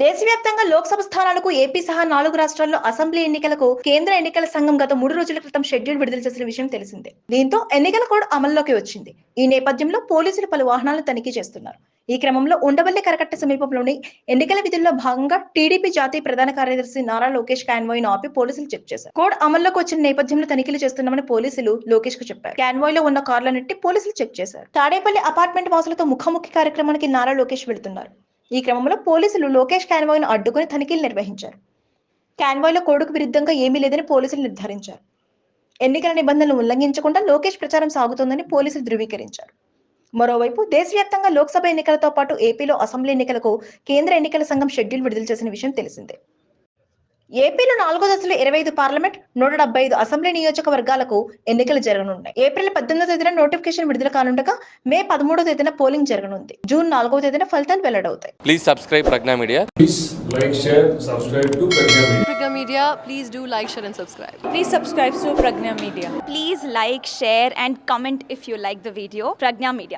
దేశవ్యాప్తంగా లోక్సభ స్థానాలకు ఏపీ సహా 4 రాష్ట్రాల్లో అసెంబ్లీ ఎన్నికలకు కేంద్ర ఎన్నికల సంఘం గత 3 రోజుల క్రితం షెడ్యూల్ విడుదల చేసిన విషయం తెలిసిందే. దీంతో ఎన్నికల కోడ్ అమల్లోకి వచ్చింది. ఈ నేపథ్యంలో పోలీసులు పలు వాహనాలను తనిఖీ చేస్తున్నారు. ఈ క్రమంలో ఉండవల్లి కరకట్ట సమీపంలోని ఎన్నికల విధుల్లో భాగంగా టీడీపీ జాతీయ ప్రధాన కార్యదర్శి నారా లోకేష్ కాన్వాయ్ ను ఆపి పోలీసులు చెక్ చేశారు. కోడ్ అమల్లోకి వచ్చిన నేపథ్యంలో తనిఖీలు చేస్తున్నామని పోలీసులు లోకేష్ కు చెప్పారు. కాన్వాయ్ లో ఉన్న కార్లన్నింటినీ పోలీసులు చెక్ చేశారు. తాడేపల్లి అపార్ట్మెంట్ వాసులతో ముఖాముఖి కార్యక్రమానికి నారా లోకేష్ వెళ్తున్నారు. ఈ క్రమంలో పోలీసులు లోకేష్ కాన్వాయ్ ను అడ్డుకుని తనిఖీలు నిర్వహించారు. కాన్వాయ్ లో కోడ్కు విరుద్ధంగా ఏమీ లేదని పోలీసులు నిర్ధారించారు. ఎన్నికల నిబంధనలు ఉల్లంఘించకుండా లోకేష్ ప్రచారం సాగుతోందని పోలీసులు ధృవీకరించారు. మరోవైపు దేశవ్యాప్తంగా లోక్సభ ఎన్నికలతో పాటు ఏపీలో అసెంబ్లీ ఎన్నికలకు కేంద్ర ఎన్నికల సంఘం షెడ్యూల్ విడుదల చేసిన విషయం తెలిసిందే. ఏపీలో 4వ దశలో 25 పార్లమెంట్, 175 అసెంబ్లీ నియోజకవర్గాలకు ఎన్నికలు జరగనున్నాయి. ఏప్రిల్ 18వ తేదీన నోటిఫికేషన్ విడుదల కానుండగా మే 13వ తేదీన పోలింగ్ జరగనుంది. జూన్ 4వ తేదీన ఫలితాలు వెల్లడవుతాయి. Please subscribe Pragna Media. Please like, share, subscribe to Pragna Media. Pragna Media, please do like, share and subscribe. Please subscribe to Pragna Media. Please like, share and comment if you like the video. Pragna Media.